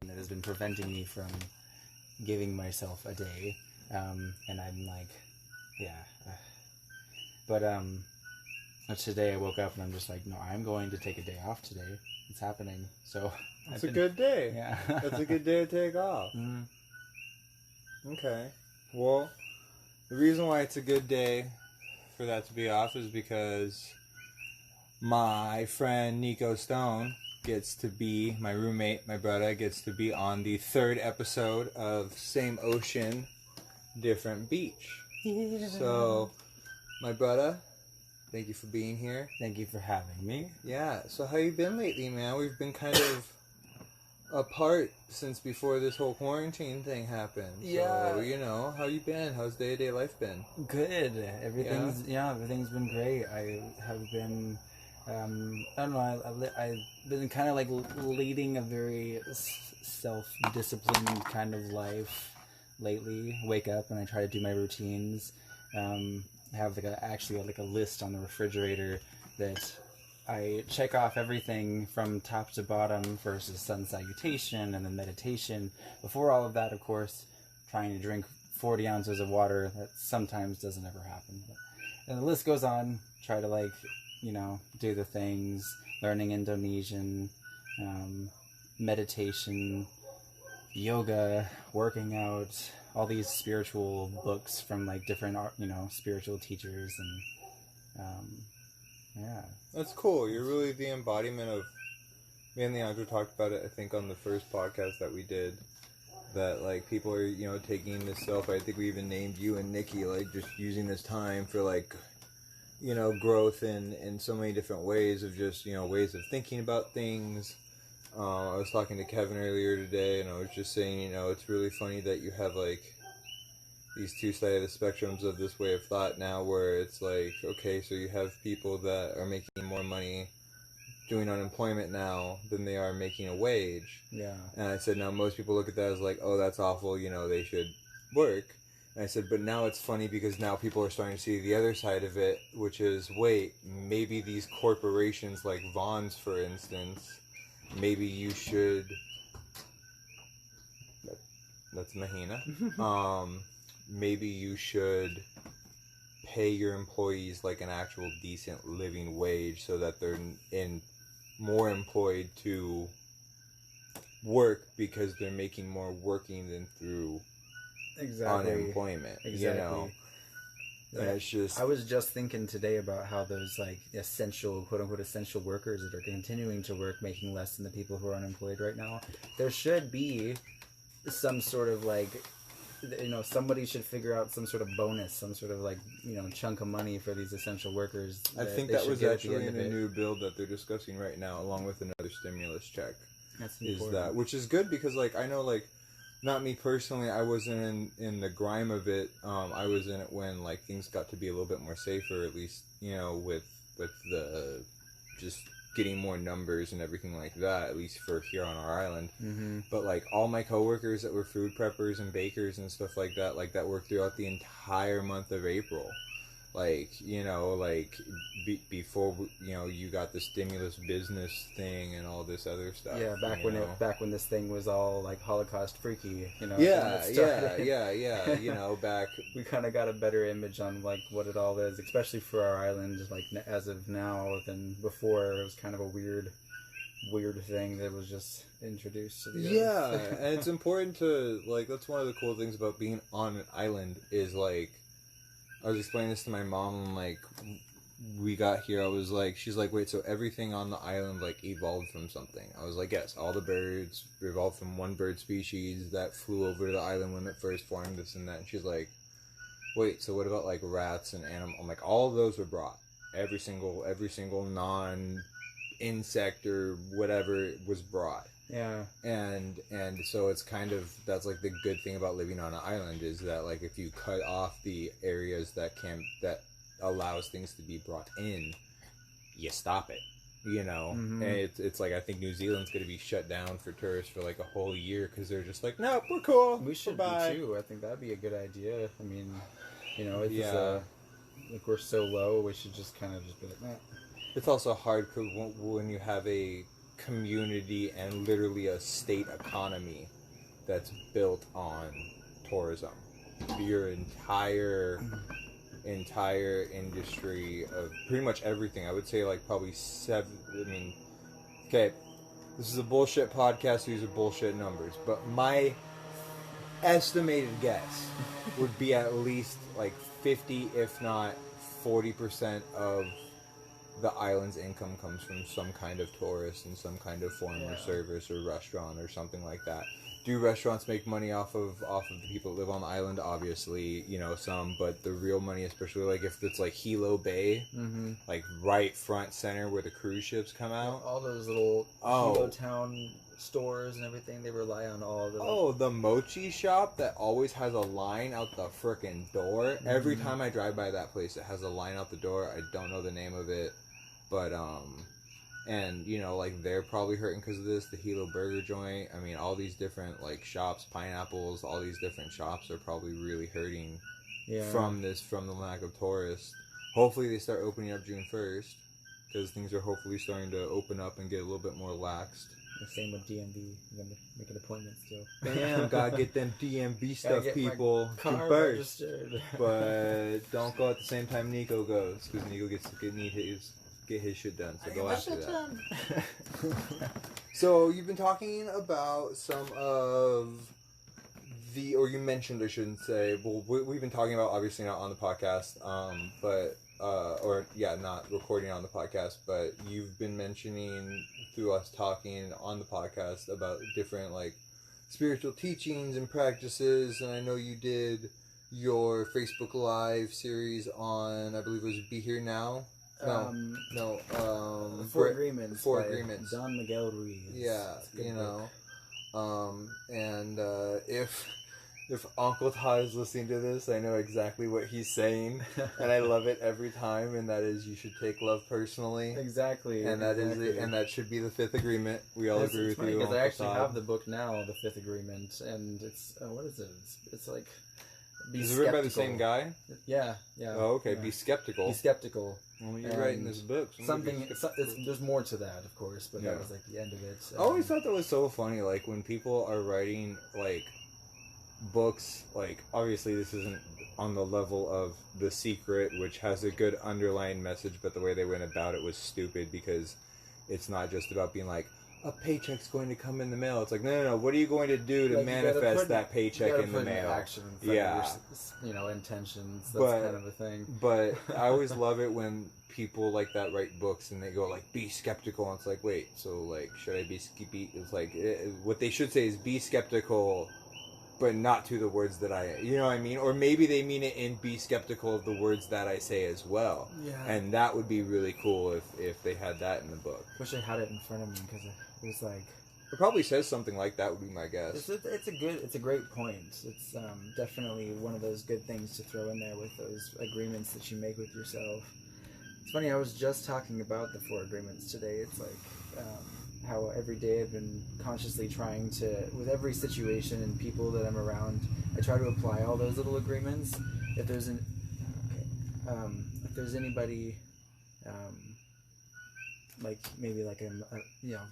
that has been preventing me from giving myself a day. And I'm like, yeah. But today I woke up and I'm just like, no, I'm going to take a day off today. It's happening. So it's a good day. Yeah. That's a good day to take off. Mm. Okay. Well, the reason why it's a good day for that to be off is because my friend Nyko Stone gets to be, my roommate, my brother, gets to be on the 3rd episode of Same Ocean, Different Beach. Yeah. So, my brother, thank you for being here. Thank you for having me. Yeah, so how you been lately, man? We've been kind of apart since before this whole quarantine thing happened. Yeah. So, you know, how you been? How's day-to-day life been? Good. Everything's been great. I have been, I don't know, I've been kind of like leading a very self-disciplined kind of life lately. Wake up and I try to do my routines. I have like a list on the refrigerator that I check off everything from top to bottom versus sun salutation and then meditation. Before all of that, of course, trying to drink 40 ounces of water. That sometimes doesn't ever happen. And the list goes on. Try to do the things, learning Indonesian, meditation, yoga, working out, all these spiritual books from like different, spiritual teachers and, yeah. That's cool. You're really the embodiment of... Me and Leandro talked about it, I think, on the first podcast that we did. That, like, people are, taking this self... I think we even named you and Nikki, like, just using this time for, like, growth in so many different ways of just, ways of thinking about things. I was talking to Kevin earlier today, and I was just saying, it's really funny that you have, like, these two sides of the spectrums of this way of thought now, where it's like, okay, so you have people that are making more money doing unemployment now than they are making a wage. Yeah. And I said, now most people look at that as like, oh, that's awful, they should work. And I said, but now it's funny because now people are starting to see the other side of it, which is, wait, maybe these corporations like Vaughn's, for instance, maybe you should... That's Mahina. Maybe you should pay your employees like an actual decent living wage so that they're more employed to work because they're making more working than through unemployment. Exactly. And it's just... I was just thinking today about how those like essential, quote unquote, essential workers that are continuing to work making less than the people who are unemployed right now. There should be some sort of like... somebody should figure out some sort of bonus, some sort of like, chunk of money for these essential workers. I think that was actually in a new bill that they're discussing right now, along with another stimulus check. That's important. Which is good because, like, I know, like, not me personally, I wasn't in the grime of it. I was in it when, like, things got to be a little bit more safer, at least, with the just getting more numbers and everything like that, at least for here on our island. Mm-hmm. But like all my coworkers that were food preppers and bakers and stuff like that worked throughout the entire month of April. Like, before, you got the stimulus business thing and all this other stuff. Yeah, back when this thing was all like Holocaust freaky, Yeah, back. We kind of got a better image on like what it all is, especially for our island, like as of now than before. It was kind of a weird thing that was just introduced to the earth. And it's important to, like, that's one of the cool things about being on an island is, like, I was explaining this to my mom, and, like, we got here, I was like, she's like, wait, so everything on the island, like, evolved from something? I was like, yes, all the birds evolved from one bird species that flew over to the island when it first formed, this and that. And she's like, wait, so what about, like, rats and animals? I'm like, all of those were brought. Every single non-insect or whatever was brought. Yeah. And so it's kind of, that's like the good thing about living on an island is that, like, if you cut off the areas that allows things to be brought in, you stop it, Mm-hmm. And it's like, I think New Zealand's going to be shut down for tourists for like a whole year because they're just like, nope, we're cool. We should be too. I think that'd be a good idea. I mean, it's like we're so low, we should just kind of just be like, nah. It's also hard because when you have a community and literally a state economy that's built on tourism. Your entire industry of pretty much everything. I would say like probably okay, this is a bullshit podcast, so these are bullshit numbers, but my estimated guess would be at least like 50, if not 40% of the island's income comes from some kind of tourist and some kind of form or service or restaurant or something like that. Do restaurants make money off of the people that live on the island? Obviously, some, but the real money, especially like if it's like Hilo Bay, like right front center where the cruise ships come out. All those little Hilo Town stores and everything, they rely on all the... the mochi shop that always has a line out the frickin' door. Every time I drive by that place, it has a line out the door. I don't know the name of it, but and like they're probably hurting because of this. The Hilo Burger joint, I mean, all these different like shops, Pineapples, all these different shops are probably really hurting from the lack of tourists. Hopefully they start opening up June 1st, because things are hopefully starting to open up and get a little bit more laxed. The same with DMV. You gotta make an appointment still. Damn, gotta get them DMV stuff, people. Car first. registered. But don't go at the same time Nyko goes, because Nyko gets to get his shit done. So go after that. So you've been talking about some of or you mentioned, I shouldn't say. Well, we've been talking about, obviously not on the podcast, not recording on the podcast, but you've been mentioning through us talking on the podcast about different like spiritual teachings and practices, and I know you did your Facebook Live series on, I believe it was Be Here Now. Four Agreements. Four Agreements. Don Miguel Ruiz. Yeah, and if Uncle Todd is listening to this, I know exactly what he's saying, and I love it every time. And that is, you should take love personally. Exactly. And that should be the fifth agreement. We all agree with you. Because I actually have the book now, the Fifth Agreement, and it's what is it? It's like. Is it written by the same guy? Yeah. Oh, okay. Yeah. Be skeptical. Be skeptical. Well, you're writing this book. There's more to that, of course, but that was like the end of it. I always thought that was so funny, like when people are writing like books, like obviously this isn't on the level of The Secret, which has a good underlying message, but the way they went about it was stupid, because it's not just about being like, a paycheck's going to come in the mail. It's like, no. What are you going to do to manifest that paycheck in the mail? Action in front of your, intentions. That's kind of a thing. But I always love it when people like that write books and they go like, be skeptical. And it's like, wait, so like, should I be It's like, what they should say is be skeptical, but not to the words that you know what I mean? Or maybe they mean it in be skeptical of the words that I say as well. Yeah. And that would be really cool if they had that in the book. Wish I had it in front of me, because it was like... It probably says something like that, would be my guess. It's a great point. It's definitely one of those good things to throw in there with those agreements that you make with yourself. It's funny, I was just talking about the 4 agreements today. It's like... how every day I've been consciously trying to, with every situation and people that I'm around, I try to apply all those little agreements. If there's anybody, like maybe like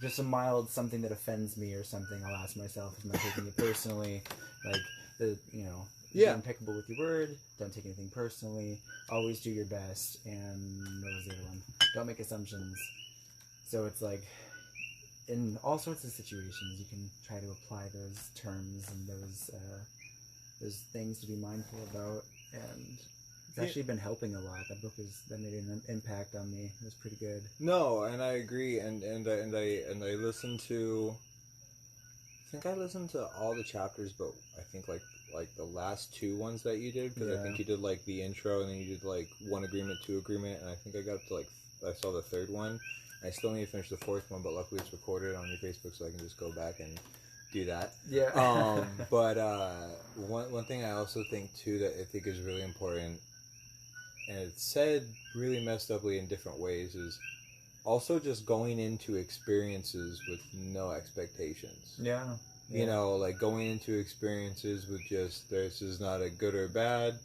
just a mild something that offends me or something, I'll ask myself, am I taking it personally? Like be impeccable with your word. Don't take anything personally. Always do your best. And what was the other one? Don't make assumptions. So it's like, in all sorts of situations, you can try to apply those terms and those things to be mindful about, and it's actually been helping a lot. That book that made an impact on me. It was pretty good. No, and I agree, and I listened to. I think I listened to all the chapters, but I think like the last 2 ones that you did, because I think you did like the intro, and then you did like 1 agreement, 2 agreement, and I think I got up to like I saw the 3rd one. I still need to finish the 4th one, but luckily it's recorded on your Facebook, so I can just go back and do that. Yeah. But one thing I also think too that I think is really important, and it's said really messed uply in different ways, is also just going into experiences with no expectations. Yeah. Like going into experiences with just, this is not a good or bad.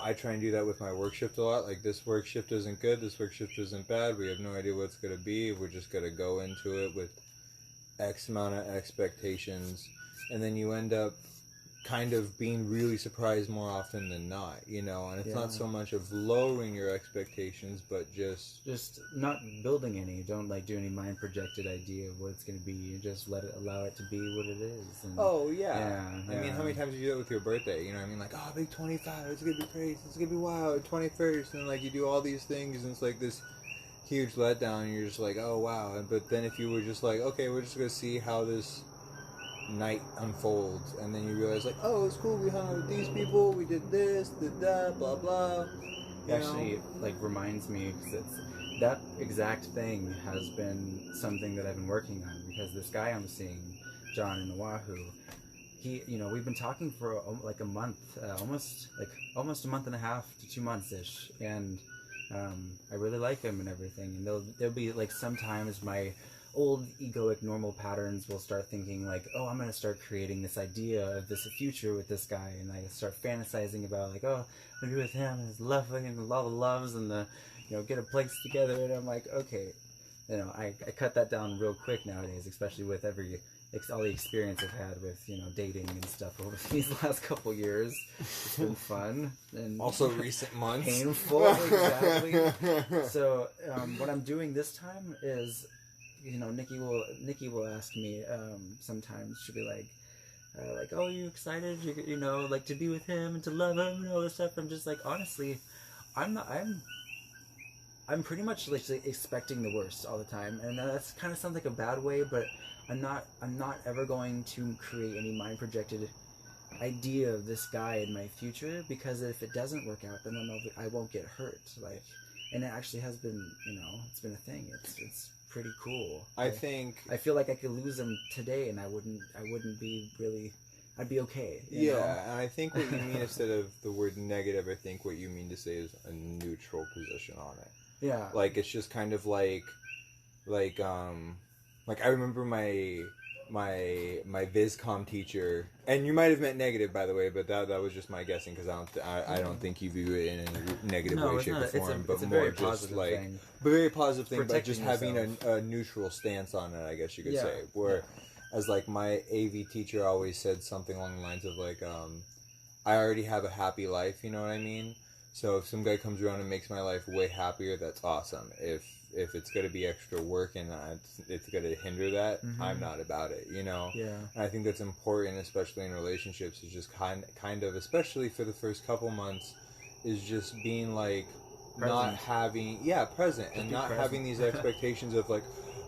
I try and do that with my work shift a lot. Like, this work shift isn't good, this work shift isn't bad, we have no idea what it's going to be. We're just going to go into it with X amount of expectations, and then you end up kind of being really surprised more often than not, you know, and it's not so much of lowering your expectations, but just not building any. Don't like do any mind projected idea of what it's going to be. You just allow it to be what it is. And, I mean, how many times do you do that with your birthday? You know what I mean? Like, oh, big 25, it's going to be crazy, it's going to be wild, 21st, and like you do all these things, and it's like this huge letdown, and you're just like, oh wow. But then if you were just like, okay, we're just going to see how this night unfolds, and then you realize like, oh, it's cool, we hung out with these people, we did this, did that, blah blah. It actually like reminds me, because that exact thing has been something that I've been working on, because this guy I'm seeing, John in Oahu, he, you know, we've been talking for like a month, almost a month and a half to 2 months ish, and I really like him and everything, and there'll be like sometimes my old egoic normal patterns will start thinking like, oh, I'm going to start creating this idea of this future with this guy, and I start fantasizing about like, oh, I'm going to be with him and his loving and all the loves and the, you know, get a place together, and I'm like, okay, you know, I cut that down real quick nowadays, especially with all the experience I've had with, you know, dating and stuff over these last couple years. It's been fun and also recent months painful. Exactly. So what I'm doing this time is, you know, Nikki will ask me sometimes. She'll be like, oh, are you excited? You know, like to be with him and to love him and all this stuff. I'm just like, honestly, I'm pretty much like expecting the worst all the time, and that's kind of sounds like a bad way, but I'm not ever going to create any mind projected idea of this guy in my future, because if it doesn't work out, then I won't get hurt. Like, and it actually has been, you know, it's been a thing. It's pretty cool. I feel like I could lose him today, and I wouldn't be really. I'd be okay. You know? And I think what you mean instead of the word negative, I think what you mean to say is a neutral position on it. Yeah. Like, it's just kind of like I remember my Viscom teacher, and you might have meant negative, by the way, but that was just my guessing, because I don't think you view it in a negative way, shape, or form, but more just like a very positive thing, but just having a neutral stance on it, I guess you could say. Where, as like my AV teacher always said something along the lines of like, I already have a happy life, you know what I mean? So if some guy comes around and makes my life way happier, that's awesome. If it's going to be extra work and it's going to hinder that, I'm not about it, you know? Yeah. And I think that's important, especially in relationships, is just kind of, especially for the first couple months, is just being like, not having, present, and not having these expectations of like,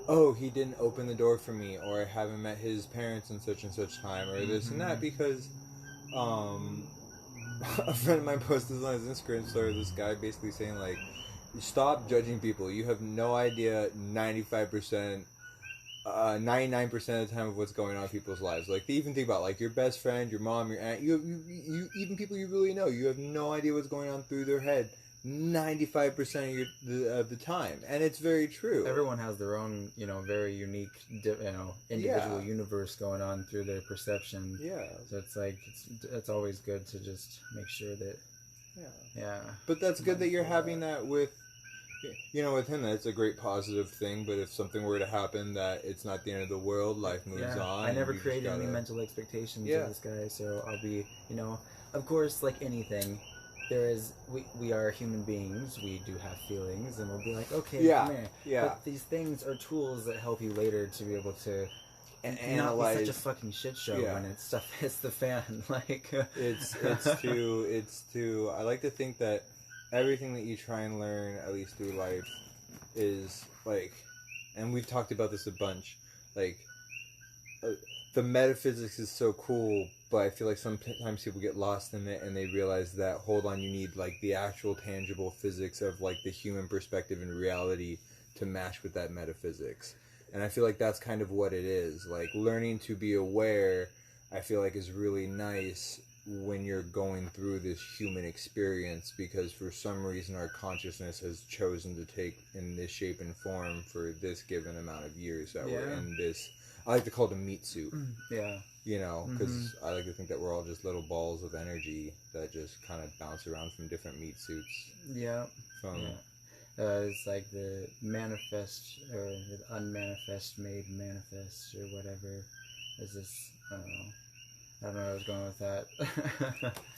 oh, he didn't open the door for me, or I haven't met his parents in such and such time, or this and that, because, a friend of mine posted on his Instagram story, this guy basically saying like, stop judging people. You have no idea 99% of the time of what's going on in people's lives. Like, even think about like your best friend, your mom, your aunt, you even people you really know, you have no idea what's going on through their head 95% of the time, and it's very true. Everyone has their own, you know, very unique, individual universe going on through their perception. Yeah. So it's like it's always good to just make sure that. Yeah. But that's good that you're having that with, you know, with him. That's a great positive thing. But if something were to happen, that it's not the end of the world. Life moves on. I never created any mental expectations of this guy, so I'll be, you know, of course, like anything. We are human beings, we do have feelings, and we'll be like, okay, come here. Yeah. But these things are tools that help you later to be able to analyze. Not be such a fucking shit show when stuff hits the fan. Like, it's to I like to think that everything that you try and learn, at least through life, is like, and we've talked about this a bunch, like, the metaphysics is so cool, but I feel like sometimes people get lost in it and they realize that, hold on, you need like the actual tangible physics of like the human perspective and reality to match with that metaphysics. And I feel like that's kind of what it is. Like, learning to be aware, I feel like, is really nice when you're going through this human experience, because for some reason our consciousness has chosen to take in this shape and form for this given amount of years that we're in this, I like to call it a meat suit. Yeah. You know, because I like to think that we're all just little balls of energy that just kind of bounce around from different meat suits. Yeah. It's like the manifest or the unmanifest made manifest or whatever. Is this? I don't know where I was going with that.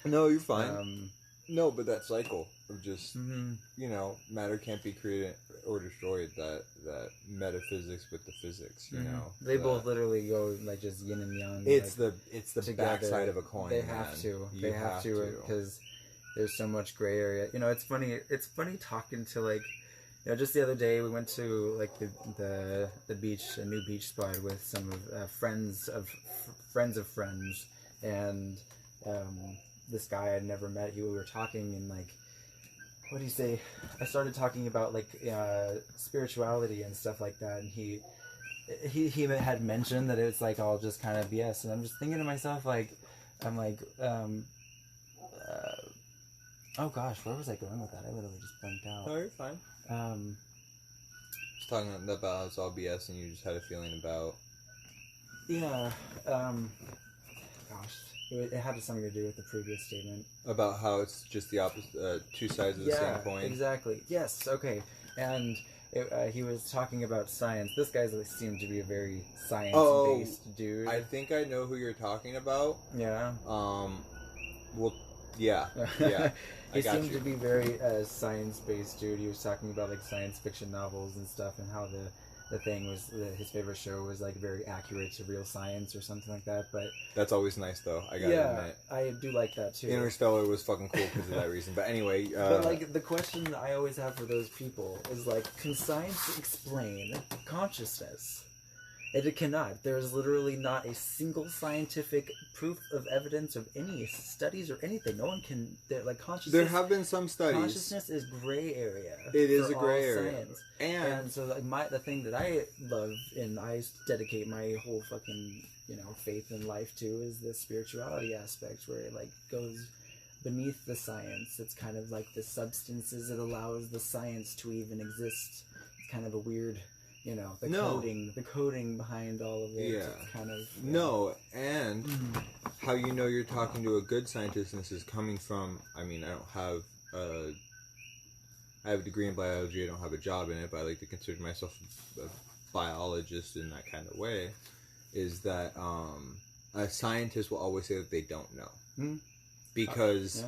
No, you're fine. No, but that cycle of just matter can't be created or destroyed. That metaphysics with the physics, you know. They both literally go like just yin and yang. It's like, the backside of a coin. They have to. They have to because there's so much gray area. You know, it's funny. It's funny talking to like, you know, just the other day we went to like the beach, a new beach spot with some of friends of friends, and this guy I'd never met. We were talking and like, what do you say? I started talking about like spirituality and stuff like that, and he had mentioned that it's like all just kind of BS, and I'm just thinking to myself like, I'm like, oh gosh, where was I going with that? I literally just blanked out. No, you're fine. Just talking about how it's all BS, and you just had a feeling about. Yeah. Gosh. It had something to do with the previous statement. About how it's just the opposite, two sides of the same coin. Exactly. Yes, okay. And he was talking about science. This guy seemed to be a very science-based dude. I think I know who you're talking about. Yeah. Well, yeah. He seemed to be very science-based dude. He was talking about like science fiction novels and stuff, and how the thing was his favorite show was like very accurate to real science or something like that. But that's always nice, though. I gotta admit, I do like that too. Interstellar was fucking cool because of that reason. But anyway, but like the question that I always have for those people is like, can science explain consciousness? It cannot. There is literally not a single scientific proof of evidence of any studies or anything. No one can. Like consciousness. There have been some studies. Consciousness is gray area. It is a gray area. Science. And so like the thing that I love and I dedicate my whole fucking faith and life to is the spirituality aspect, where it like goes beneath the science. It's kind of like the substances that allows the science to even exist. It's kind of a weird. The coding behind all of it. Yeah. It's kind of and how you're talking to a good scientist, and this is coming from. I mean, I have a degree in biology. I don't have a job in it, but I like to consider myself a biologist in that kind of way. Is that a scientist will always say that they don't know, because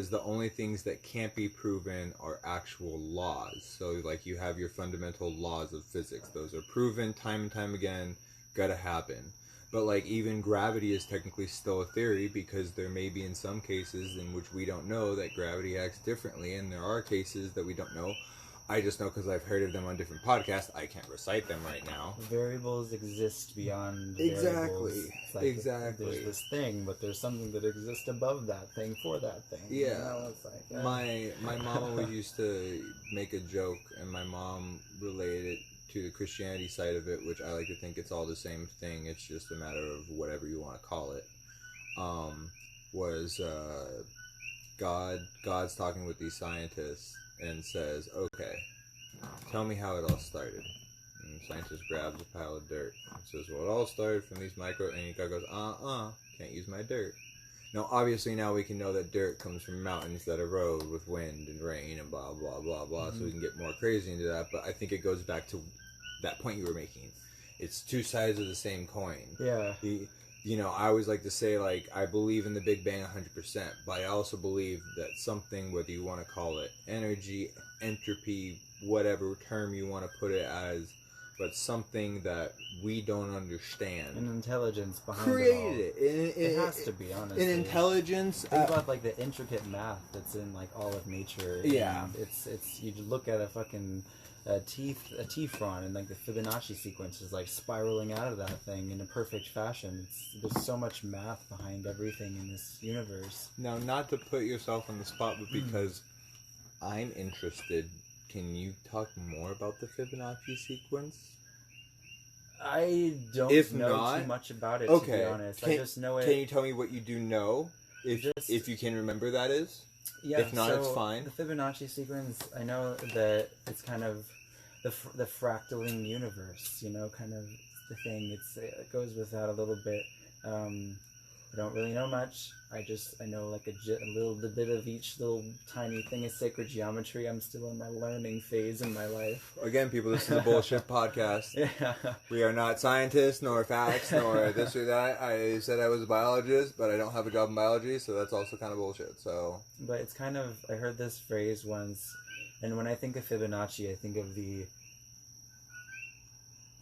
the only things that can't be proven are actual laws. So, like, you have your fundamental laws of physics. Those are proven time and time again, gotta happen. But, like, even gravity is technically still a theory, because there may be in some cases in which we don't know that gravity acts differently, and there are cases that we don't know. I just know because I've heard of them on different podcasts. I can't recite them right now. Variables exist beyond variables. Like Exactly. There's this thing, but there's something that exists above that thing for that thing. Yeah. It's like, My mom always used to make a joke, and my mom related it to the Christianity side of it, which I like to think it's all the same thing. It's just a matter of whatever you want to call it. God's talking with these scientists and says, okay, tell me how it all started. And the scientist grabs a pile of dirt and says, well, it all started from these micro... And Nyko goes, can't use my dirt. Now, obviously, now we can know that dirt comes from mountains that erode with wind and rain and blah, blah, blah, blah, so we can get more crazy into that. But I think it goes back to that point you were making. It's two sides of the same coin. Yeah. I always like to say, like, I believe in the Big Bang 100%, but I also believe that something, whether you want to call it energy, entropy, whatever term you want to put it as, but something that we don't understand. An intelligence behind created it. It has to be, honestly. An intelligence. Think about, like, the intricate math that's in, like, all of nature. Yeah. And it's you look at a fucking... a T-fron, and like the Fibonacci sequence is like spiraling out of that thing in a perfect fashion. There's so much math behind everything in this universe. Now, not to put yourself on the spot, but because I'm interested, can you talk more about the Fibonacci sequence? I don't know too much about it, okay. To be honest. I just know it. Can you tell me what you do know, if you can remember that is? Yeah, if not, it's fine. The Fibonacci sequence, I know that it's kind of the fractaling universe, kind of the thing. It goes with that a little bit. I don't really know much. I know like a little bit of each little tiny thing of sacred geometry. I'm still in my learning phase in my life. Again, people, this is a bullshit podcast. Yeah. We are not scientists, nor facts, nor this or that. I said I was a biologist, but I don't have a job in biology, so that's also kind of bullshit. So, but it's kind of, I heard this phrase once, and when I think of Fibonacci, I think of the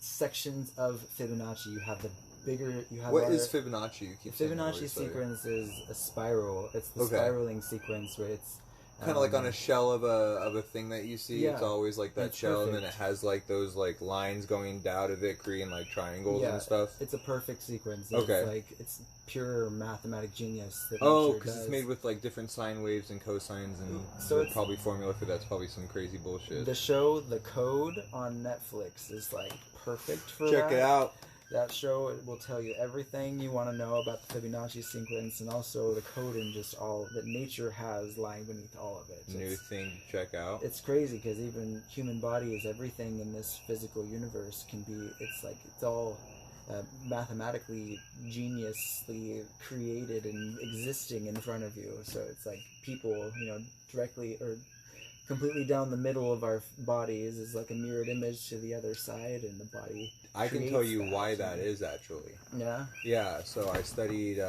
sections of Fibonacci. You have the bigger, you have what is Fibonacci? You keep the Fibonacci sequence is a spiral. It's the spiraling sequence where it's kind of like on a shell of a thing that you see. Yeah, it's always like that it's shell, perfect. and then it has like those like lines going out of it, creating like triangles and stuff. It's a perfect sequence. Okay. It's like it's pure mathematic genius. That Oh, because it's made with like different sine waves and cosines, and So the it's- probably formula for that's probably some crazy bullshit. the show The Code on Netflix is like perfect for Check that. it out. That show will tell you everything you want to know about the Fibonacci sequence and also the code and just all that nature has lying beneath all of it. New thing to check out. It's crazy because even human body is everything in this physical universe can be. It's like it's all mathematically geniusly created and existing in front of you. So it's like people, directly or completely down the middle of our bodies is like a mirrored image to the other side, and the body. I can tell you why that is actually. Yeah. Yeah, so I studied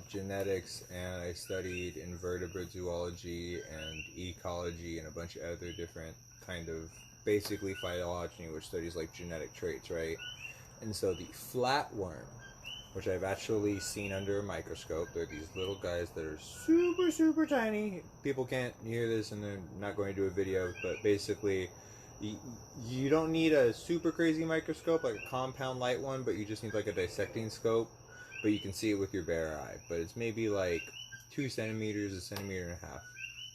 genetics, and I studied invertebrate zoology and ecology and a bunch of other different kind of basically phylogeny, which studies like genetic traits, right? And so the flatworm, which I've actually seen under a microscope, they're these little guys that are super, super tiny. People can't hear this, and they're not going to do a video, but basically you don't need a super crazy microscope, like a compound light one, but you just need like a dissecting scope, but you can see it with your bare eye. But it's maybe like 2 centimeters, 1.5 centimeters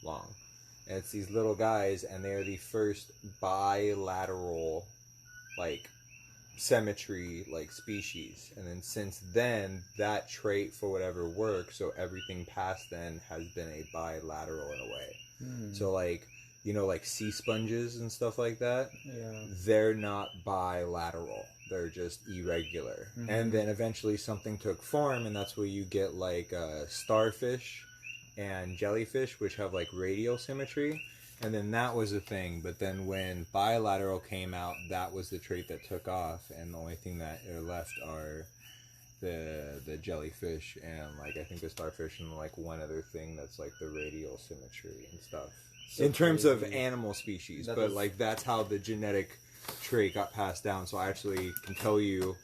long. And it's these little guys, and they are the first bilateral, like, symmetry, like, species. And then since then, that trait, for whatever works, so everything past then has been a bilateral in a way. So, like, like sea sponges and stuff like that, they're not bilateral. They're just irregular. And then eventually something took form, and that's where you get, like, starfish and jellyfish, which have, like, radial symmetry. And then that was a thing. But then when bilateral came out, that was the trait that took off. And the only thing that are left are the jellyfish and, like, I think the starfish and, like, one other thing that's, like, the radial symmetry and stuff. So in terms crazy. of animal species, That but is- like that's how the genetic trait got passed down. So I actually can tell you,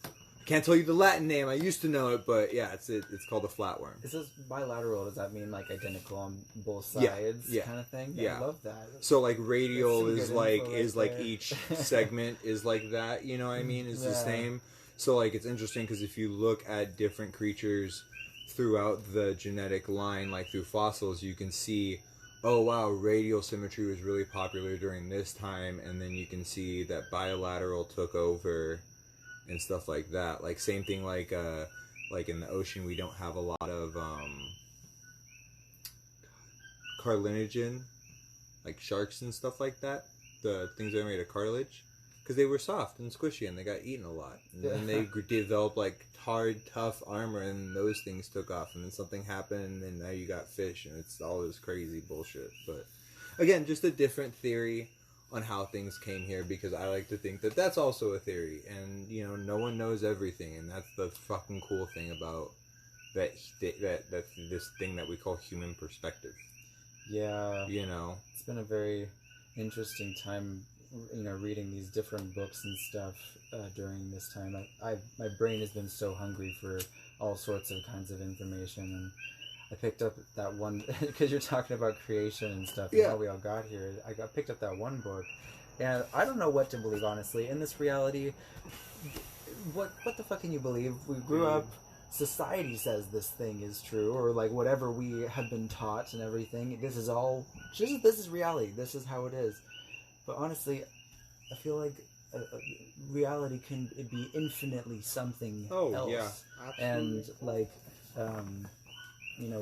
can't tell you the Latin name. I used to know it, but yeah, it's called a flatworm. Is this bilateral? Does that mean like identical on both Yeah, sides, yeah, kind of thing? yeah. I love that. So like radial That's is some like good info right there. each segment is like that. You know what I mean? Is the Yeah. same. So like it's interesting because if you look at different creatures throughout the genetic line, like through fossils, you can see, oh wow, radial symmetry was really popular during this time, and then you can see that bilateral took over and stuff like that. Like same thing like in the ocean we don't have a lot of carcinogen, like sharks and stuff like that. The things that are made of cartilage, because they were soft and squishy and they got eaten a lot. And then they developed like hard, tough armor, and those things took off. And then something happened, and now you got fish, and it's all this crazy bullshit. But again, just a different theory on how things came here, because I like to think that that's also a theory, and no one knows everything, and that's the fucking cool thing about that this thing that we call human perspective. Yeah. You It's been a very interesting time, reading these different books and stuff during this time. My brain has been so hungry for all sorts of kinds of information, and I picked up that one because you're talking about creation and stuff and how we all got here. I picked up that one book, and I don't know what to believe, honestly. In this reality, what the fuck can you believe? We grew up. Society says this thing is true, or like whatever we have been taught and everything. This is reality. This is how it is. But honestly, I feel like reality can be infinitely something else. Yeah, absolutely. And like,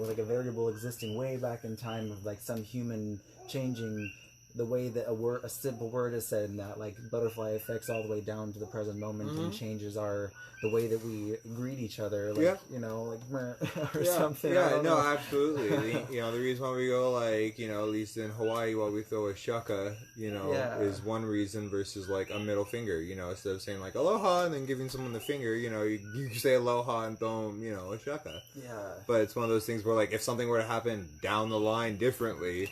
like a variable existing way back in time of like some human changing the way that a simple word is said, and that like butterfly affects all the way down to the present moment and changes the way that we greet each other, like you know, like or something. Yeah, no, absolutely. The reason why we go like, at least in Hawaii, why we throw a shaka, is one reason versus like a middle finger. Instead of saying like aloha and then giving someone the finger, you say aloha and throw them, a shaka. Yeah. But it's one of those things where like if something were to happen down the line differently,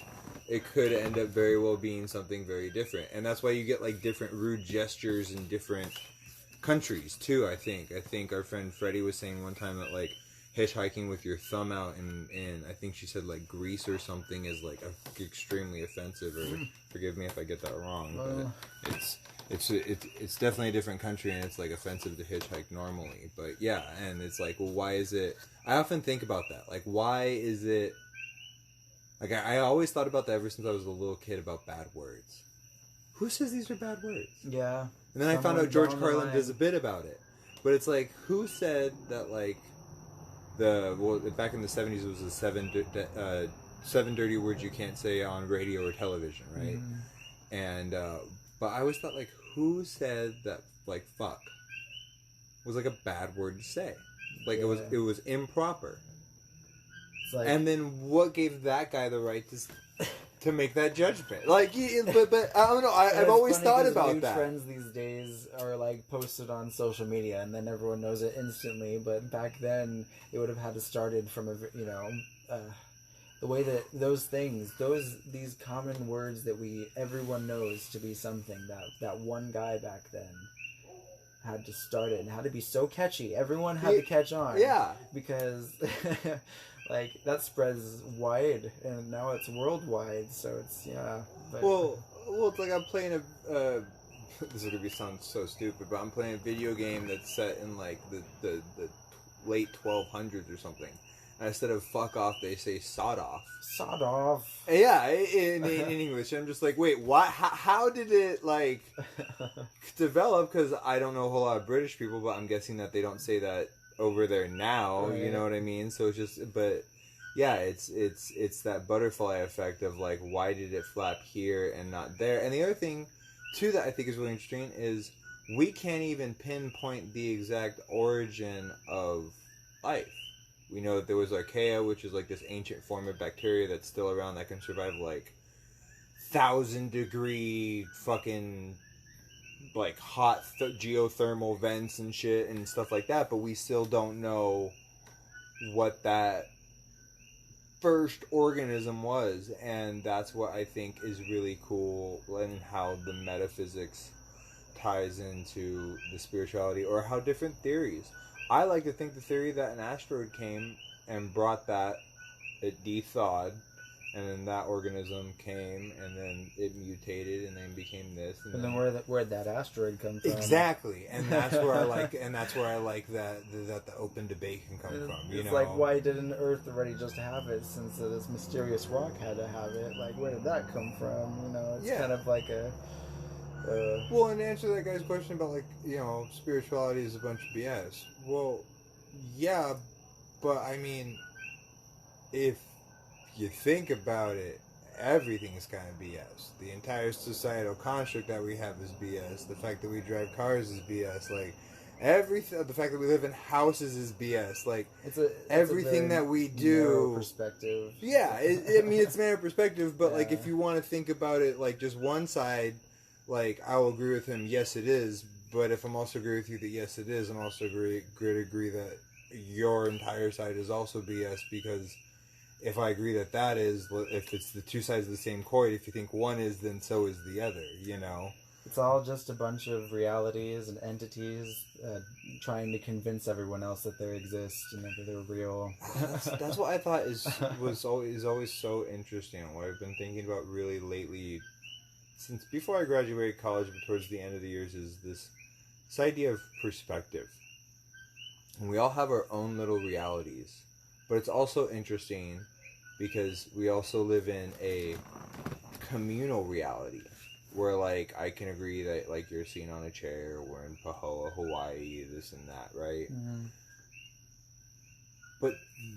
it could end up very well being something very different. And that's why you get like different rude gestures in different countries too. I think our friend Freddie was saying one time that like hitchhiking with your thumb out in I think she said like Greece or something is like extremely offensive, or forgive me if I get that wrong, but it's definitely a different country and it's like offensive to hitchhike normally. But yeah, and it's like, well, why is it, I often think about that, like why is it like I always thought about that ever since I was a little kid, about bad words. Who says these are bad words? Yeah. And then I found out George Carlin does a bit about it. But it's like, who said that, like, back in the 70s it was the seven dirty words you can't say on radio or television, right? And, but I always thought, like, who said that, like, fuck was, like, a bad word to say? Like, it was improper. Like, and then what gave that guy the right to make that judgment? Like, but I don't know. I've always thought about that. Trends these days are like posted on social media, and then everyone knows it instantly. But back then, it would have had to started from the way that these common words that everyone knows to be something, that one guy back then had to start it and had to be so catchy. Everyone had to catch on. Yeah, because. Like, that spreads wide, and now it's worldwide, so it's, But... Well, it's like I'm playing this is going to sound so stupid, but I'm playing a video game that's set in, like, the late 1200s or something. And instead of fuck off, they say sod off. Sod off. Yeah, in English. I'm just like, wait, what? How did it, like, develop? Because I don't know a whole lot of British people, but I'm guessing that they don't say that over there now, you know what I mean? So it's just, but yeah, it's that butterfly effect of like, why did it flap here and not there? And the other thing too that I think is really interesting is we can't even pinpoint the exact origin of life. We know that there was archaea, which is like this ancient form of bacteria that's still around that can survive like 1,000-degree fucking like hot geothermal vents and shit and stuff like that, but we still don't know what that first organism was, and that's what I think is really cool, and how the metaphysics ties into the spirituality, or how different theories. I like to think the theory that an asteroid came and brought that, it de-thawed, and then that organism came, and then it mutated, and then became this. And then where'd that asteroid come from? Exactly, and that's where I like, that the open debate can come from. It's like, why didn't Earth already just have it, since this mysterious rock had to have it? Like, where did that come from? It's kind of like a. Well, and to answer that guy's question about like, spirituality is a bunch of BS. Well, yeah, but I mean, if you think about it, everything is kind of BS. The entire societal construct that we have is BS. The fact that we drive cars is BS. Like, everything. The fact that we live in houses is BS. Like, everything that we do. Perspective. Yeah, I mean, it's narrow perspective, but like, if you want to think about it, like just one side, like I will agree with him. Yes, it is. But if I'm also agree with you that yes, it is, I'm also agree that your entire side is also BS, because if I agree that is, if it's the two sides of the same coin, if you think one is, then so is the other, It's all just a bunch of realities and entities trying to convince everyone else that they exist and that they're real. That's what I thought is always so interesting, and what I've been thinking about really lately, since before I graduated college, but towards the end of the years, is this idea of perspective. And we all have our own little realities. But it's also interesting because we also live in a communal reality where, like, I can agree that, like, you're sitting on a chair, we're in Pahoa, Hawaii, this and that, right? Mm-hmm. But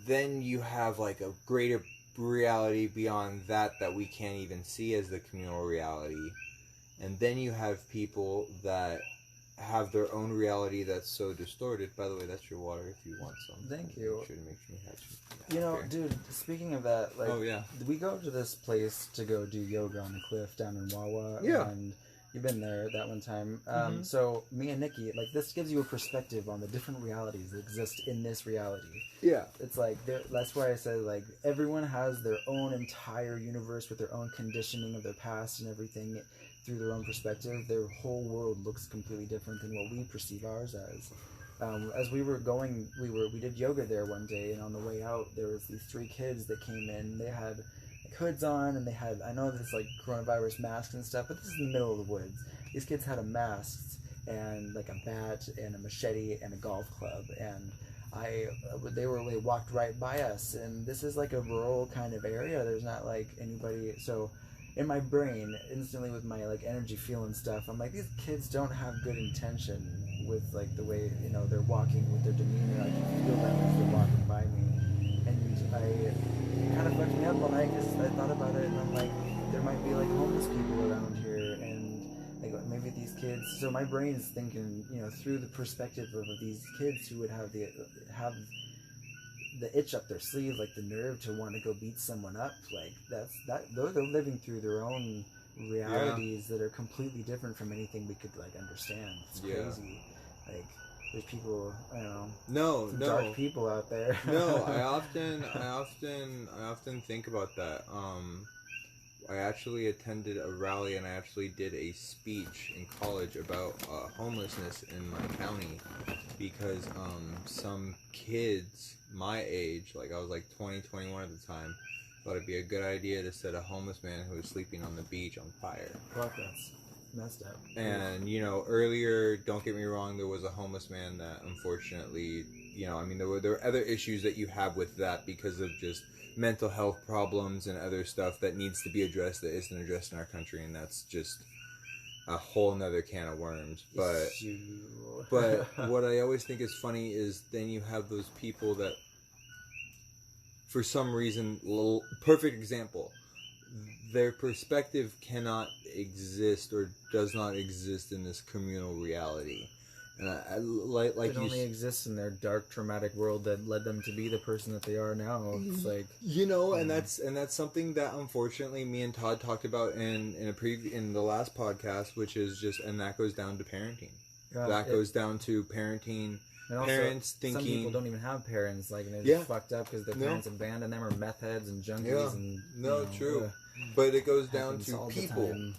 then you have, like, a greater reality beyond that we can't even see as the communal reality. And then you have people that have their own reality that's so distorted. By the way, that's your water if you want some. Thank you. Make sure to make sure you have some. You know, dude, speaking of that, like, oh, yeah. we go to this place to go do yoga on the cliff down in Wawa. Yeah. And you've been there that one time. Mm-hmm. So me and Nikki, like, this gives you a perspective on the different realities that exist in this reality. Yeah. It's like, that's why I said, like, everyone has their own entire universe with their own conditioning of their past and everything through their own perspective. Their whole world looks completely different than what we perceive ours as. As we were going, we did yoga there one day, and on the way out, there was these 3 kids that came in. They had like hoods on, and they had, I know this like coronavirus masks and stuff, but this is in the middle of the woods. These kids had a mask and like a bat and a machete and a golf club, and they walked right by us, and this is like a rural kind of area. There's not like anybody, so in my brain, instantly with my like energy feel and stuff, I'm like, these kids don't have good intention with like the way, you know, they're walking, with their demeanor. I can feel that as they're walking by me, and it kind of fucked me up all night because I thought about it, and I'm like, there might be like homeless people around here, and like maybe these kids. So my brain's thinking, you know, through the perspective of these kids who would have the itch up their sleeve, like the nerve to want to go beat someone up. Like they're living through their own realities that are completely different from anything we could like understand. It's crazy. Like there's people, I don't know, dark people out there. No, I often think about that. I actually attended a rally and I actually did a speech in college about homelessness in my county, because some kids my age, like I was like 20, 21 at the time, thought it'd be a good idea to set a homeless man who was sleeping on the beach on fire. Fuck, that's messed up. And, you know, earlier, don't get me wrong, there was a homeless man that unfortunately, you know, I mean, there were other issues that you have with that because of just mental health problems and other stuff that needs to be addressed that isn't addressed in our country, and that's just a whole nother can of worms. But what I always think is funny is then you have those people that, for some reason, perfect example, their perspective cannot exist or does not exist in this communal reality. And it only exists in their dark, traumatic world that led them to be the person that they are now. It's like, you know, and that's something that unfortunately me and Todd talked about in the last podcast, which is just, and that goes down to parenting. Goes down to parenting. And also, parents thinking, some people don't even have parents, like, and they're just fucked up because their parents abandoned them, or meth heads and junkies. And true. But it goes down to people.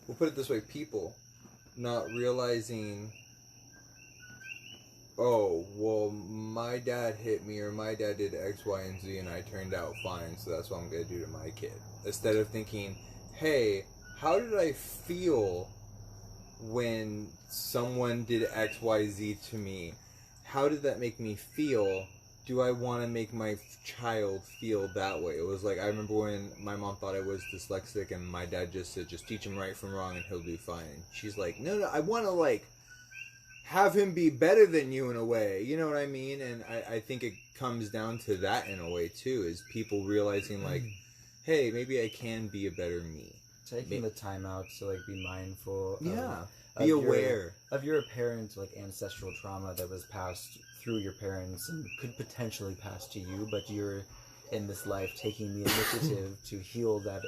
We'll put it this way: people not realizing, oh, well, my dad hit me, or my dad did X, Y, and Z, and I turned out fine, so that's what I'm gonna do to my kid. Instead of thinking, hey, how did I feel when someone did X, Y, Z to me? How did that make me feel? Do I want to make my child feel that way? It was like, I remember when my mom thought I was dyslexic, and my dad just said, just teach him right from wrong and he'll do fine. And she's like, no, I want to, like, have him be better than you in a way. You know what I mean? And I think it comes down to that in a way, too, is people realizing, like, hey, maybe I can be a better me. Taking the time out to, like, be mindful. Be aware of your parents' like ancestral trauma that was passed through your parents and could potentially pass to you, but you're in this life taking the initiative to heal that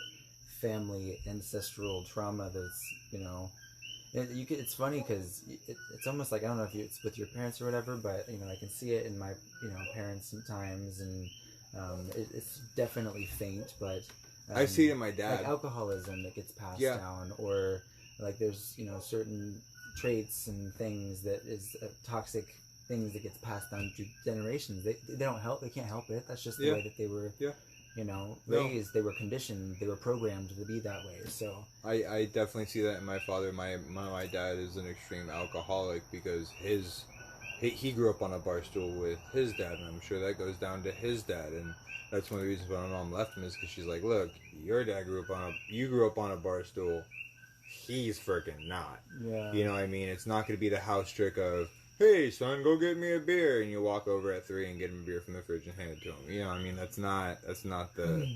family ancestral trauma. That's, you know, it's funny because it's almost like, I don't know if it's with your parents or whatever, but, you know, I can see it in my, you know, parents sometimes, and it's definitely faint, but I see it in my dad. Like alcoholism that gets passed down, or like there's, you know, certain traits and things that is toxic things that gets passed down through generations. They don't help. They can't help it. That's just the way that they were, you know, raised. They were conditioned. They were programmed to be that way. So I definitely see that in my father. My dad is an extreme alcoholic because he grew up on a bar stool with his dad, and I'm sure that goes down to his dad. And that's one of the reasons why my mom left him, is because she's like, look, your dad grew up on a bar stool. He's freaking not. Yeah. You know what I mean? It's not going to be the house trick of, hey, son, go get me a beer, and you walk over at 3 and get him a beer from the fridge and hand it to him. You know what I mean? That's not the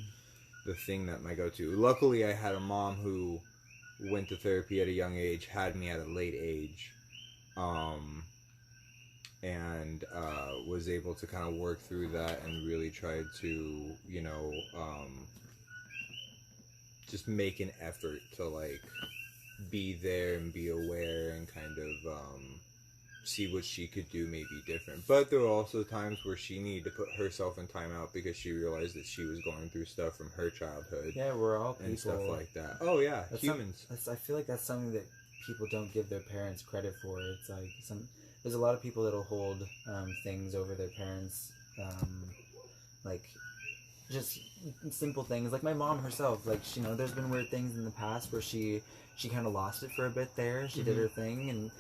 the thing that my go-to. Luckily, I had a mom who went to therapy at a young age, had me at a late age, and was able to kind of work through that and really tried to, just make an effort to, like, be there and be aware and kind of see what she could do maybe different. But there were also times where she needed to put herself in timeout because she realized that she was going through stuff from her childhood. Yeah, we're all people. And stuff like that. Oh, yeah, humans. I feel like that's something that people don't give their parents credit for. It's like there's a lot of people that'll hold things over their parents, like just simple things. Like my mom herself, like there's been weird things in the past where she kind of lost it for a bit there. She did her thing, and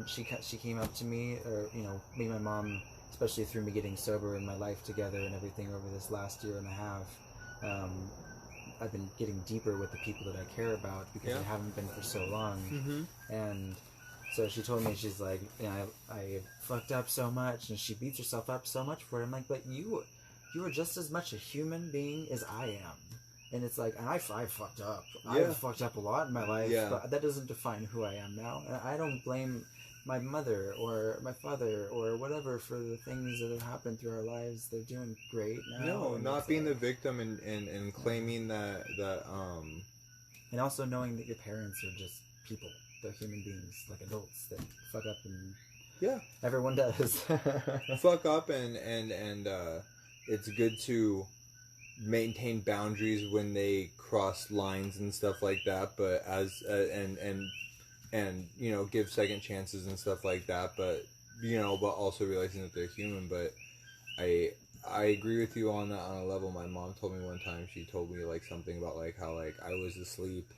she came up to me, or me and my mom, especially through me getting sober and my life together and everything over this last year and a half. I've been getting deeper with the people that I care about because I haven't been for so long. And so she told me, she's like, I fucked up so much, and she beats herself up so much for it. I'm like, but you are just as much a human being as I am. And it's like, and I fucked up. I've fucked up a lot in my life, but that doesn't define who I am now. And I don't blame my mother or my father or whatever for the things that have happened through our lives. They're doing great now. No, not being the victim and claiming that and also knowing that your parents are just people. They're human beings, like adults that fuck up, and everyone does. Fuck up, and it's good to maintain boundaries when they cross lines and stuff like that, but and give second chances and stuff like that, but also realizing that they're human. But I agree with you on that on a level. My mom told me one time, she told me like something about like how like I was asleep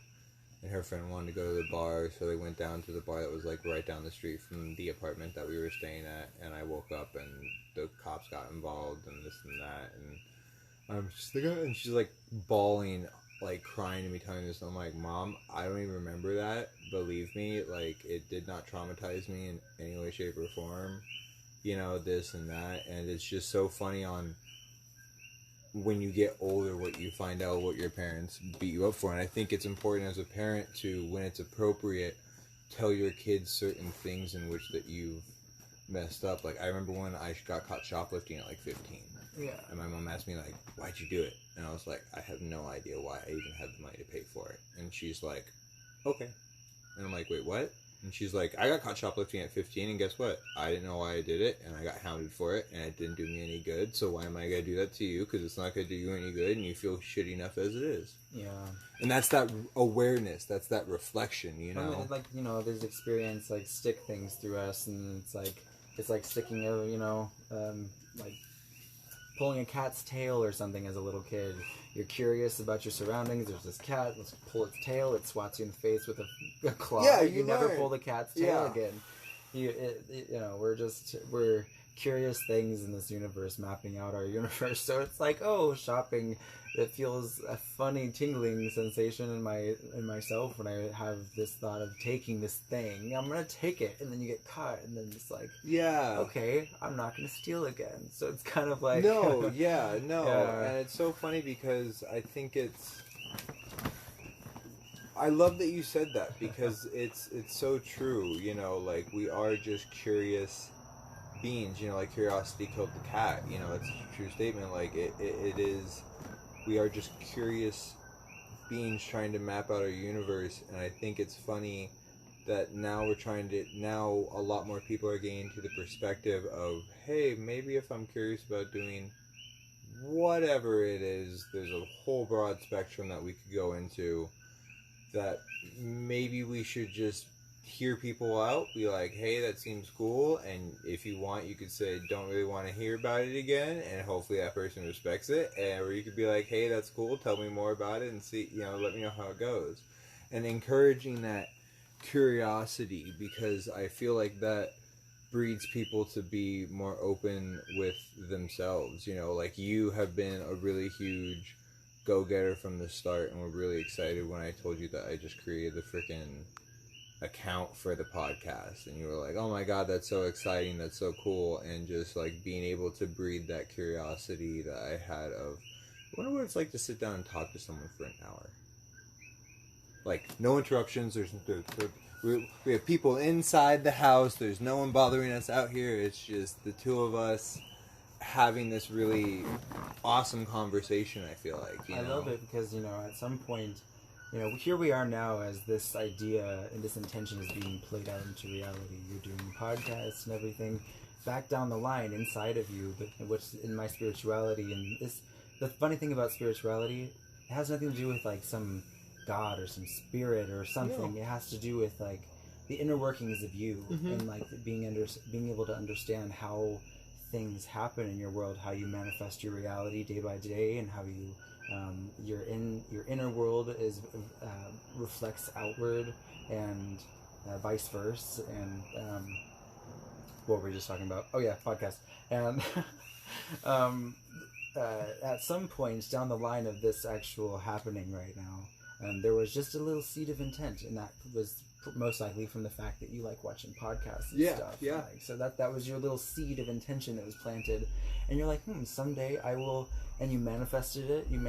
and her friend wanted to go to the bar, so they went down to the bar that was like right down the street from the apartment that we were staying at, and I woke up and the cops got involved and this and that, and I'm just like, and she's like bawling, like crying to me, telling me this. And I'm like, Mom, I don't even remember that. Believe me, like it did not traumatize me in any way, shape, or form. This and that, and it's just so funny on when you get older what you find out what your parents beat you up for. And I think it's important as a parent to, when it's appropriate, tell your kids certain things in which that you've messed up. Like I remember when I got caught shoplifting at like 15. Yeah. And my mom asked me like, why'd you do it? And I was like, I have no idea why I even had the money to pay for it. And she's like, okay. And I'm like, wait, what? And she's like, I got caught shoplifting at 15, and guess what? I didn't know why I did it, and I got hounded for it, and it didn't do me any good, so why am I going to do that to you? Because it's not going to do you any good, and you feel shitty enough as it is. Yeah. And that's that awareness, that's that reflection, I mean, like, there's experience, like, stick things through us, and it's like sticking a, like, pulling a cat's tail or something as a little kid. You're curious about your surroundings. There's this cat. Let's pull its tail. It swats you in the face with a claw. Yeah, you never pull the cat's tail again. We're curious things in this universe, mapping out our universe. So it's like, shopping. It feels a funny tingling sensation in myself when I have this thought of taking this thing. I'm gonna take it, and then you get caught, and then it's like, okay, I'm not gonna steal again. So it's kind of like no, and it's so funny because I think I love that you said that because it's so true. Like we are just curious beings. Like curiosity killed the cat. It's a true statement. Like it is. We are just curious beings trying to map out our universe, and I think it's funny that now a lot more people are getting to the perspective of, hey, maybe if I'm curious about doing whatever it is, there's a whole broad spectrum that we could go into, that maybe we should just hear people out, be like, hey, that seems cool, and if you want, you could say, don't really want to hear about it again, and hopefully that person respects it, or you could be like, hey, that's cool, tell me more about it, and see, let me know how it goes, and encouraging that curiosity, because I feel like that breeds people to be more open with themselves. Like you have been a really huge go-getter from the start, and we're really excited when I told you that I just created the freaking account for the podcast, and you were like, oh my god, that's so exciting, that's so cool, and just like being able to breed that curiosity that I had of I wonder what it's like to sit down and talk to someone for an hour. Like, no interruptions. We have people inside the house. There's no one bothering us out here. It's just the two of us having this really awesome conversation, I feel like. I love it because, at some point, here we are now as this idea and this intention is being played out into reality. You're doing podcasts and everything. Back down the line, inside of you, but what's in my spirituality, and the funny thing about spirituality, it has nothing to do with, like, some God or some spirit or something. No. It has to do with, like, the inner workings of you, and, like, being able to understand how things happen in your world, how you manifest your reality day by day, and how you your inner world is reflects outward, and vice versa. And what were we just talking about? Oh yeah, podcast. And at some point down the line of this actual happening right now, there was just a little seed of intent, and that was most likely from the fact that you like watching podcasts and stuff. Yeah. Like, so that was your little seed of intention that was planted, and you're like, someday I will. And you manifested it, and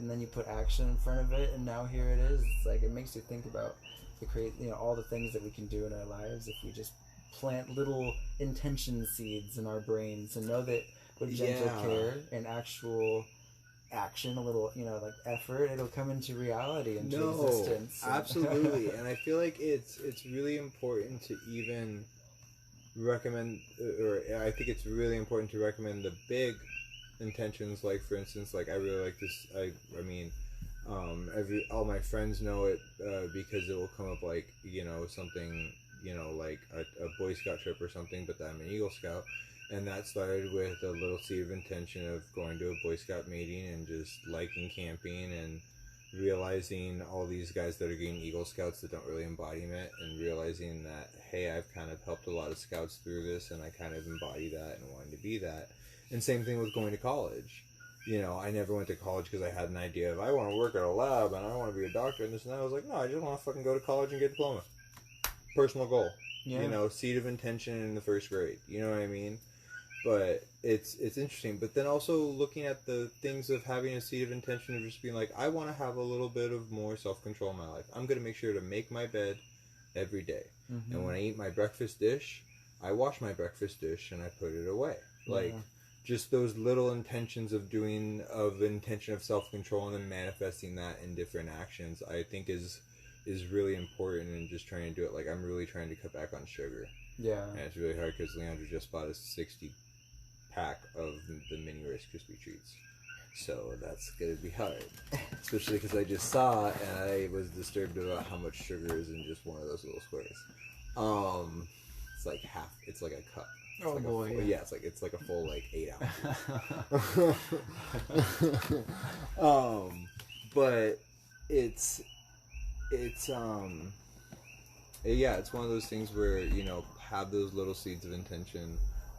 then you put action in front of it, and now here it is. It's like, it makes you think about all the things that we can do in our lives if we just plant little intention seeds in our brains and know that with gentle care and actual action, a little, like effort, it'll come into reality, into existence. Absolutely. And I feel like it's really important to even recommend, or I think it's really important to recommend the big intentions. Like, for instance, like, I really like this. I mean, all my friends know it because it will come up, like, something, like a Boy Scout trip or something, but I'm an Eagle Scout, and that started with a little seed of intention of going to a Boy Scout meeting and just liking camping and realizing all these guys that are getting Eagle Scouts that don't really embody it, and realizing that, hey, I've kind of helped a lot of scouts through this, and I kind of embody that and wanted to be that. And same thing with going to college. I never went to college because I had an idea of, I want to work at a lab and I want to be a doctor and this and that. I was like, no, I just want to fucking go to college and get a diploma. Personal goal. Yeah. Seed of intention in the first grade. You know what I mean? But it's interesting. But then also looking at the things of having a seed of intention of just being like, I want to have a little bit of more self-control in my life. I'm going to make sure to make my bed every day. Mm-hmm. And when I eat my breakfast dish, I wash my breakfast dish and I put it away. Like, just those little intentions of intention of self-control and then manifesting that in different actions, I think is really important, and just trying to do it. Like, I'm really trying to cut back on sugar. Yeah. And it's really hard because Leandro just bought a 60-pack of the mini Rice Krispie treats. So that's going to be hard. Especially because I just saw it and I was disturbed about how much sugar is in just one of those little squares. It's like it's like a cup. It's like boy! It's like a full 8 ounces. But it's one of those things where have those little seeds of intention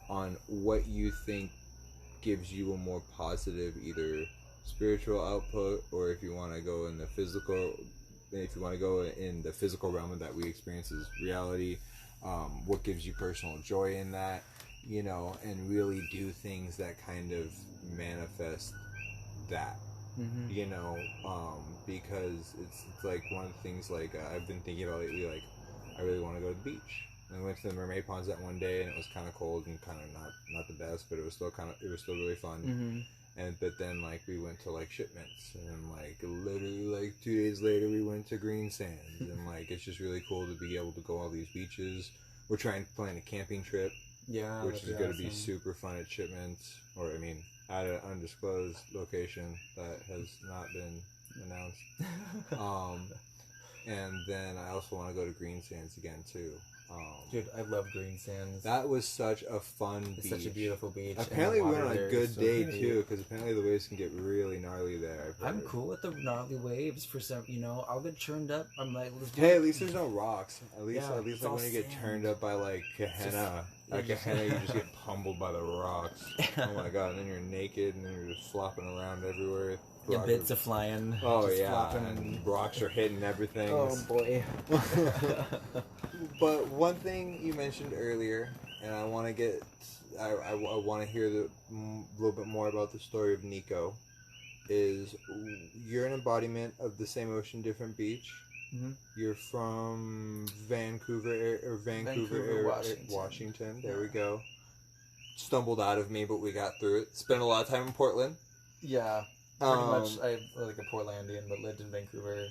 on what you think gives you a more positive either spiritual output, or if you want to go in the physical, realm that we experience as reality. What gives you personal joy in that, and really do things that kind of manifest that, because it's like one of the things, like, I've been thinking about lately, like, I really want to go to the beach. And I went to the mermaid ponds that one day, and it was kind of cold and kind of not the best, but it was still really fun. Mm-hmm. But then, like, we went to, like, shipments, and, like, literally, like, 2 days later, we went to green sands, and, like, it's just really cool to be able to go all these beaches. We're trying to plan a camping trip, which is going to be super fun at shipments, or, at an undisclosed location that has not been announced. And then I also want to go to green sands again, too. Dude, I love green sands. That was such a fun beach. Such a beautiful beach. Apparently we went on a good day, too, because apparently the waves can get really gnarly there. I'm cool with the gnarly waves for some, I'll get turned up. I'm like, let's do it. At least there's no rocks. At least like when you get turned up by, like, Gehenna. You just get pummeled by the rocks. Oh my god, and then you're naked, and then you're just flopping around everywhere. Yeah, bits are flying. Oh, yeah, and rocks are hitting everything. Oh, boy. But one thing you mentioned earlier, and I want to get I want to hear a little bit more about the story of Nyko. Is you're an embodiment of the same ocean, different beach. Mm-hmm. You're from Vancouver, Washington. There we go. Stumbled out of me, but we got through it. Spent a lot of time in Portland. Yeah, pretty much. I'm like a Portlandian, but lived in Vancouver.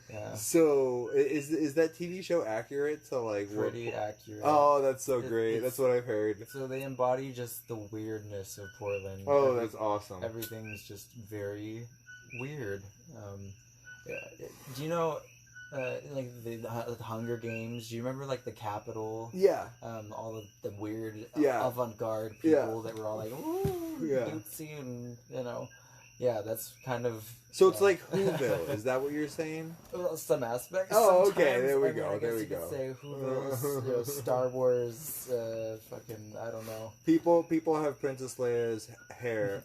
Yeah. So is that TV show accurate to like pretty accurate? Oh, that's so great. That's what I've heard. So they embody just the weirdness of Portland. Oh, that's awesome. Everything's just very weird. Do you know, like the Hunger Games? Do you remember like the Capitol? Yeah. All the weird avant-garde Yeah. people that were all like, ooh, cutesy, and yeah, that's kind of. So it's like Whoville. Is that what you're saying? Well, some aspects. Oh, sometimes. okay. There we I mean, go. I guess There we you go. could say Whoville's, Star Wars, fucking, I don't know. People have Princess Leia's hair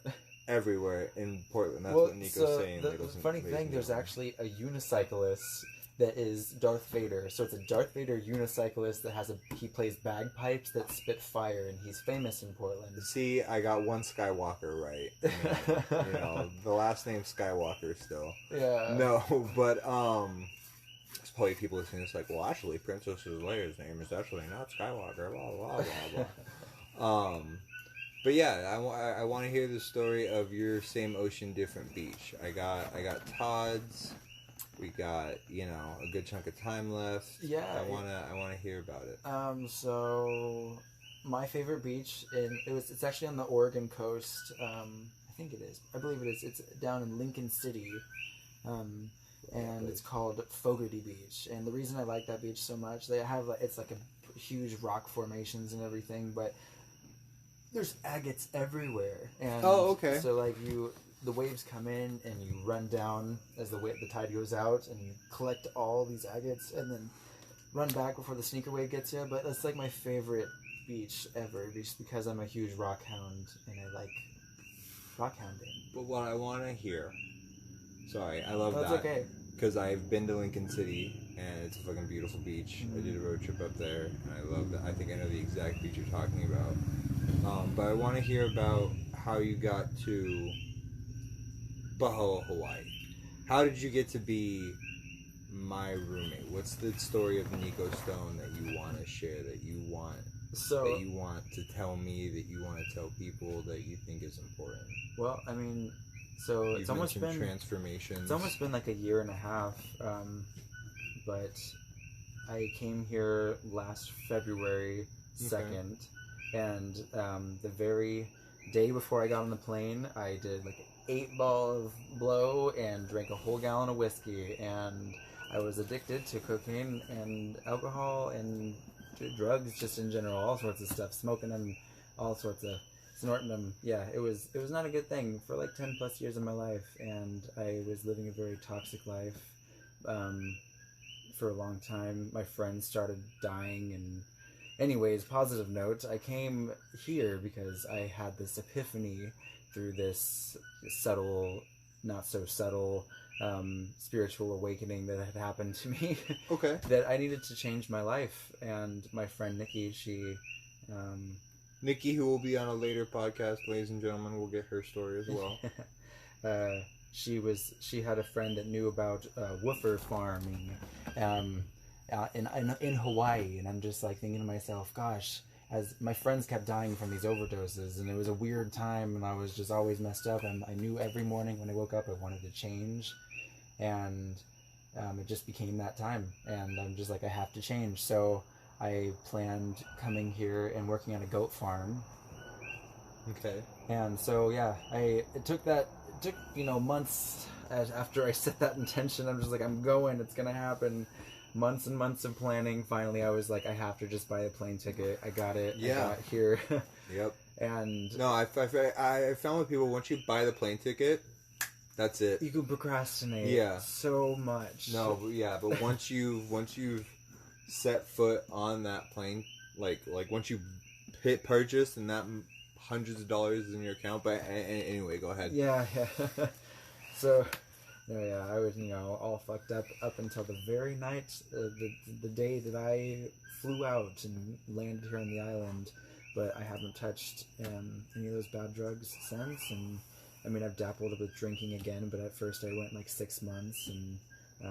everywhere in Portland. That's what Nico's saying. The funny thing, there's actually a unicyclist that is Darth Vader. So it's a Darth Vader unicyclist that he plays bagpipes that spit fire, and he's famous in Portland. See, I got one Skywalker right. The last name Skywalker still. Yeah. No, but there's probably people listening that's like, well, actually, Princess Leia's name is actually not Skywalker. Blah blah blah blah. But yeah, I want to hear the story of your same ocean, different beach. I got Todd's. We got a good chunk of time left. Yeah, I wanna hear about it. So my favorite beach, it's actually on the Oregon coast. I think it is. I believe it is. It's down in Lincoln City, and it's called Fogarty Beach. And the reason I like that beach so much, it's like a huge rock formations and everything, but there's agates everywhere. And okay. So like the waves come in and you run down as the tide goes out, and you collect all these agates and then run back before the sneaker wave gets you. But that's like my favorite beach ever, just because I'm a huge rock hound and I like rock hounding. But what I want to hear, sorry, I love That's that. okay. Because I've been to Lincoln City and it's a fucking beautiful beach. I did a road trip up there and I love that. I think I know the exact beach you're talking about. But I want to hear about how you got to Pahoa, Hawaii. How did you get to be my roommate? What's the story of Nyko Stone that you want to share, that you want to tell me, that you want to tell people, that you think is important? Well, I mean, so it's almost been transformations. It's almost been like a year and a half, but I came here last February 2nd, and the very day before I got on the plane, I did like 8 ball of blow and drank a whole gallon of whiskey, and I was addicted to cocaine and alcohol and drugs just in general, all sorts of stuff, smoking them, all sorts of snorting them. Yeah, it was not a good thing for like 10 plus years of my life, and I was living a very toxic life for a long time. My friends started dying, and anyways, positive note, I came here because I had this epiphany through this subtle, not so subtle, spiritual awakening that had happened to me. Okay. That I needed to change my life. And my friend Nikki, Nikki, who will be on a later podcast, ladies and gentlemen, will get her story as well. She had a friend that knew about woofer farming in Hawaii, and I'm just like thinking to myself, gosh, as my friends kept dying from these overdoses, and it was a weird time, and I was just always messed up, and I knew every morning when I woke up I wanted to change, and it just became that time, and I'm just like, I have to change. So I planned coming here and working on a goat farm. Okay. And so it took months after I set that intention. I'm just like, I'm going, it's gonna happen. Months and months of planning. Finally, I was like, I have to just buy a plane ticket. I got it. Yeah. I got here. Yep. And no, I found with people, once you buy the plane ticket, that's it. You can procrastinate. Yeah. So much. No, but once you've set foot on that plane, like once you hit purchase and that hundreds of dollars in your account. But anyway, go ahead. Yeah. So. Yeah, I was, all fucked up until the very night, the day that I flew out and landed here on the island. but I haven't touched any of those bad drugs since. And I mean, I've dabbled with drinking again, but at first I went like 6 months, and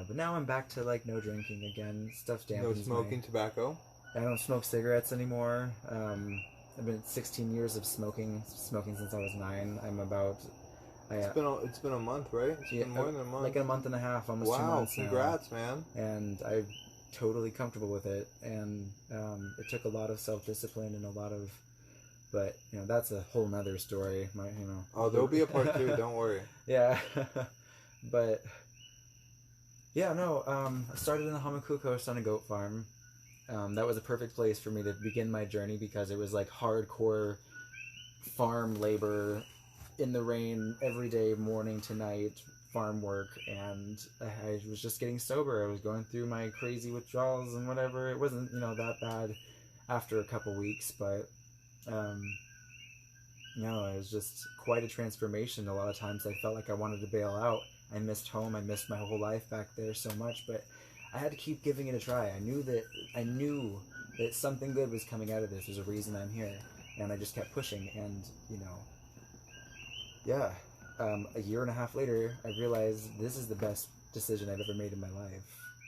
but now I'm back to like no drinking again. Stuff dampens. No smoking tobacco. I don't smoke cigarettes anymore. I've been 16 years of smoking since I was 9. I'm about. It's been a month, right? It's been more than a month. Like a month and a half, almost 2 months now. Congrats, man. And I'm totally comfortable with it. And it took a lot of self-discipline and a lot of, but that's a whole nother story. Oh, there'll be a part 2. Don't worry. Yeah, but yeah, no. I started in the Hamaku Coast on a goat farm. That was a perfect place for me to begin my journey because it was like hardcore farm labor in the rain every day, morning to night, farm work, and I was just getting sober. I was going through my crazy withdrawals and whatever. It wasn't, that bad after a couple weeks, but it was just quite a transformation. A lot of times I felt like I wanted to bail out. I missed home. I missed my whole life back there so much, but I had to keep giving it a try. I knew that something good was coming out of this. There's a reason I'm here, and I just kept pushing. And a year and a half later, I realized this is the best decision I've ever made in my life.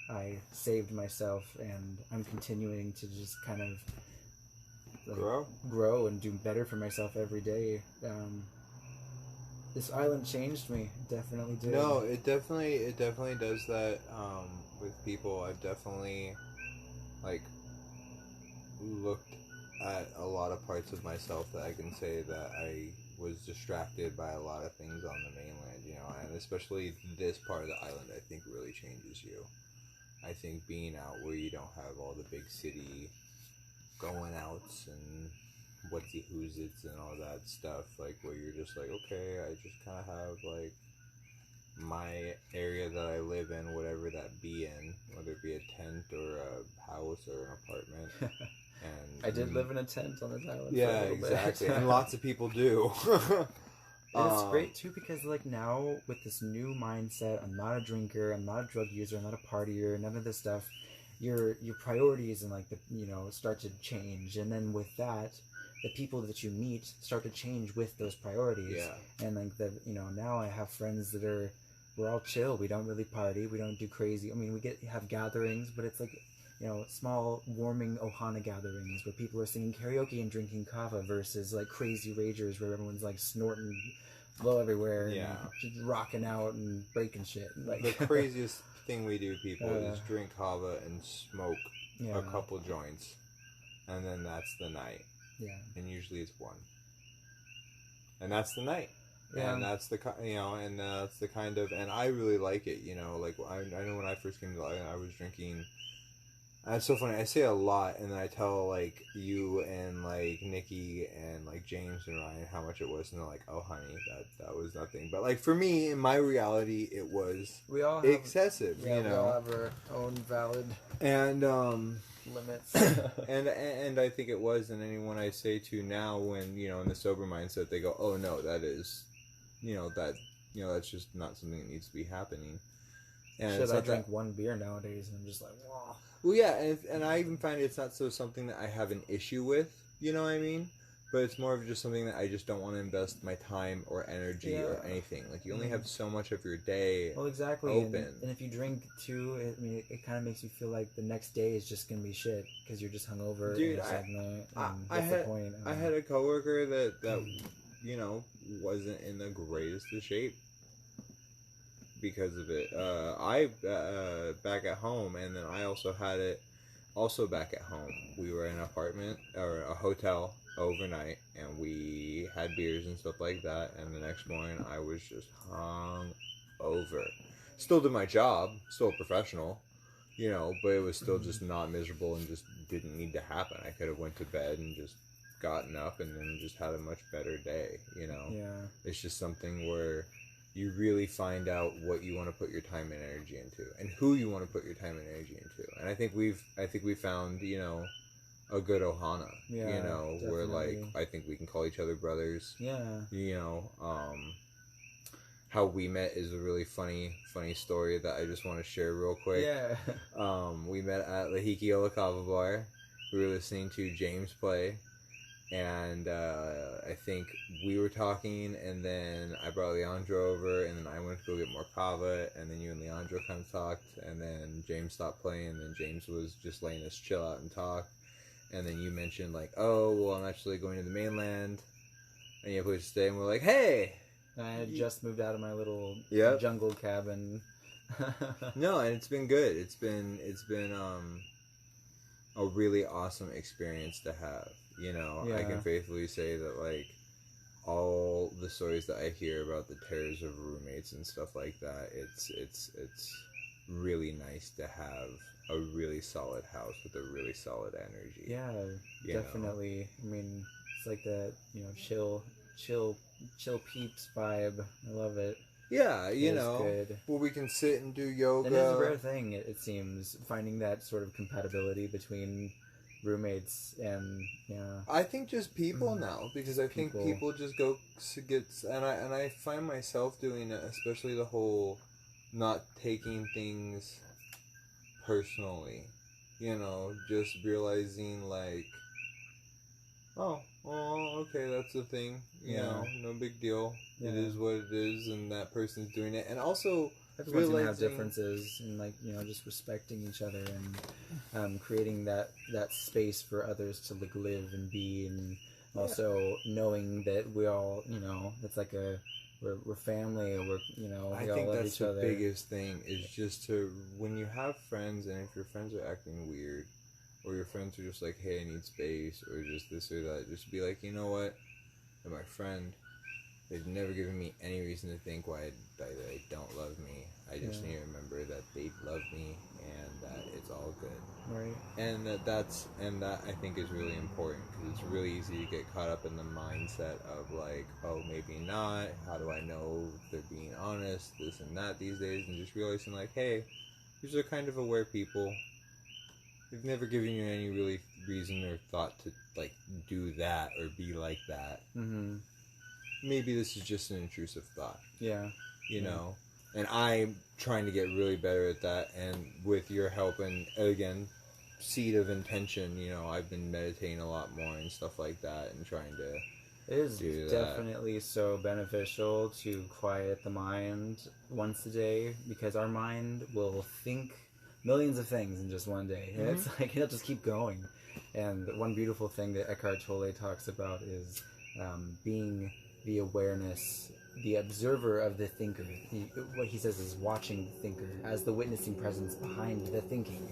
I saved myself, and I'm continuing to just kind of grow and do better for myself every day. This island changed me. Definitely did. No, it definitely does that with people. I've definitely looked at a lot of parts of myself that I can say that I was distracted by a lot of things on the mainland, and especially this part of the island I think really changes you. I think being out where you don't have all the big city going outs and whatsy who's it's and all that stuff, where you're just okay, I just kind of have my area that I live in, whatever that be in, whether it be a tent or a house or an apartment. And I did live in a tent on this island. Yeah, exactly. And lots of people do. And it's great too because now with this new mindset, I'm not a drinker, I'm not a drug user, I'm not a partier, none of this stuff. Your priorities and start to change, and then with that, the people that you meet start to change with those priorities. Yeah. And now I have friends that we're all chill. We don't really party. We don't do crazy. I mean, we have gatherings, but it's small warming ohana gatherings where people are singing karaoke and drinking kava versus crazy ragers where everyone's snorting blow everywhere and just rocking out and breaking shit. The craziest thing we do, people, is drink kava and smoke a couple joints, and then that's the night. Yeah. And usually it's one. And that's the night. Yeah. And that's the and that's the kind of, and I really like it, I know when I first came to the island, I was drinking. And it's so funny. I say a lot, and then I tell you and Nikki and James and Ryan how much it was, and they're like, "Oh, honey, that was nothing." But for me, in my reality, it was excessive. We all have our own valid and limits. and I think it was. And anyone I say to now, when in the sober mindset, they go, "Oh no, that is, that's just not something that needs to be happening." And I drink one beer nowadays, and I'm just like, wow. Well, yeah, and I even find it's not something that I have an issue with, you know what I mean? But it's more of just something that I just don't want to invest my time or energy or anything. You only have so much of your day open. And if you drink too, it kind of makes you feel like the next day is just going to be shit because you're just hungover. Dude, I had a coworker that wasn't in the greatest of shape because of it. I back at home, and then I also had it back at home. We were in an apartment or a hotel overnight, and we had beers and stuff like that, and the next morning I was just hung over. Still did my job, still a professional, but it was still just not miserable and just didn't need to happen. I could have went to bed and just gotten up and then just had a much better day, It's just something where you really find out what you want to put your time and energy into, and who you want to put your time and energy into. And I think we found, a good ohana, where I think we can call each other brothers. Yeah. How we met is a really funny story that I just want to share real quick. Yeah. We met at Lahiki Ola Kava Bar. We were listening to James play, And I think we were talking, and then I brought Leandro over, and then I went to go get more kava, and then you and Leandro kind of talked, and then James stopped playing, and then James was just letting us chill out and talk, and then you mentioned, like, oh, well, I'm actually going to the mainland, and you have a place to stay, and we're like, hey! I had just moved out of my little jungle cabin. No, and it's been good. It's been a really awesome experience to have. You know, I can faithfully say that, like, all the stories that I hear about the terrors of roommates and stuff like that, it's really nice to have a really solid house with a really solid energy. Yeah, definitely. I mean, it's like that, chill peeps vibe. I love it. Yeah, good. Well, we can sit and do yoga. And it's a rare thing, it seems, finding that sort of compatibility between roommates and I think just people now, because I think people just go to get, and I find myself doing it, especially the whole not taking things personally, just realizing, like, oh, okay, that's the thing, no big deal. It is what it is, and that person's doing it, and also everyone's gonna have differences, and, like, just respecting each other and creating that space for others to, like, live and be, and also knowing that we all, it's like we're family, or I think that's the biggest thing, is just to, when you have friends, and if your friends are acting weird, or your friends are just like, hey, I need space, or just this or that, just be like, you know what, they're my friend. They've never given me any reason to think why they don't love me. I just need to remember that they love me, and that it's all good. Right. And that I think is really important, because it's really easy to get caught up in the mindset of, like, oh, maybe not. How do I know they're being honest? This and that these days, and just realizing, like, hey, these are kind of aware people. They've never given you any really reason or thought to, like, do that or be like that. Mm-hmm. Maybe this is just an intrusive thought. Yeah. You know? And I'm trying to get really better at that. And with your help and, again, seed of intention, I've been meditating a lot more and stuff like that, and trying to It is definitely so beneficial to quiet the mind once a day, because our mind will think millions of things in just one day. And it's like, it'll just keep going. And one beautiful thing that Eckhart Tolle talks about is being the awareness, the observer of the thinker. What he says is watching the thinker as the witnessing presence behind the thinking.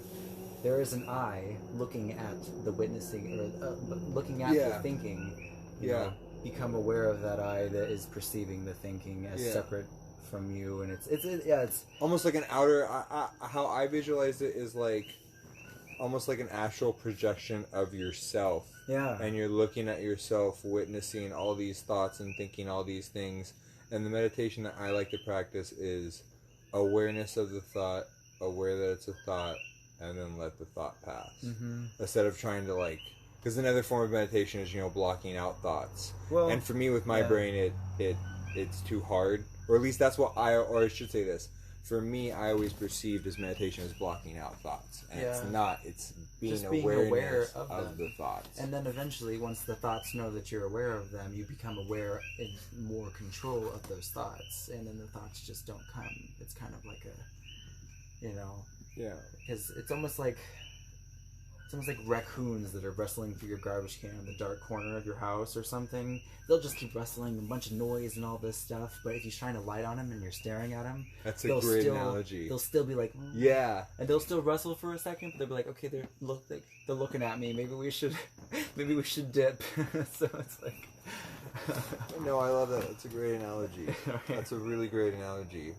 There is an eye looking at the witnessing, or looking at the thinking. You know, become aware of that eye that is perceiving the thinking as separate from you, and it's almost like an outer. How I visualize it is like almost like an astral projection of yourself. Yeah. And you're looking at yourself, witnessing all these thoughts and thinking all these things. And the meditation that I like to practice is awareness of the thought, aware that it's a thought, and then let the thought pass. Mm-hmm. Instead of trying to, like, because another form of meditation is, blocking out thoughts. Well, and for me with my brain, it's too hard. Or at least that's what or I should say this. For me, I always perceived as meditation as blocking out thoughts. And it's not. It's being aware of the thoughts. And then eventually, once the thoughts know that you're aware of them, you become aware in more control of those thoughts. And then the thoughts just don't come. It's kind of like a, Yeah. Because it's almost like raccoons that are rustling through your garbage can in the dark corner of your house or something. They'll just keep rustling, a bunch of noise and all this stuff, but if you shine a light on them and you're staring at them, that's a great analogy. They'll still be like, yeah, and they'll still rustle for a second, but they'll be like, okay, they're looking at me. Maybe we should dip. So it's like, no, I love that. That's a great analogy. Right. That's a really great analogy.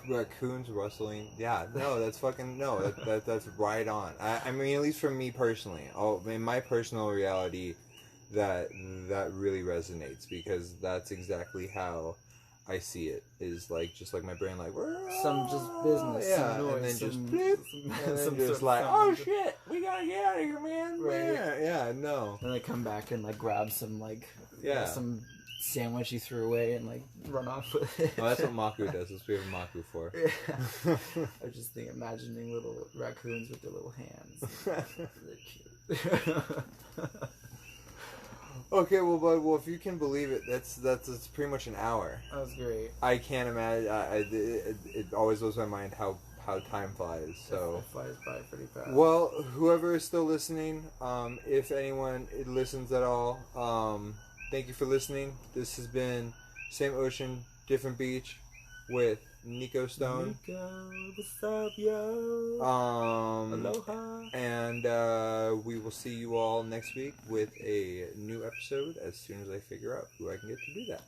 Raccoons rustling. Yeah, no, that's fucking no. That's right on. I mean, at least for me personally, in my personal reality, that really resonates, because that's exactly how I see it. Is like just like my brain, like some just business, some noise, and then some, just blip, and then just like, oh shit, we gotta get out of here, man. Right. Yeah, no. And they come back and like grab some some sandwich you threw away and like run off with it. Well, that's what Maku does. That's what we have Maku for. Yeah. I was just imagining little raccoons with their little hands. They're cute. Okay, well, bud. Well, if you can believe it, that's pretty much an hour. That was great. I can't imagine. It always blows my mind how time flies. So It flies by pretty fast. well, whoever is still listening, if anyone listens at all, thank you for listening. This has been Same Ocean, Different Beach with Nyko Stone. Nyko, what's up, yo? Aloha. And we will see you all next week with a new episode as soon as I figure out who I can get to do that.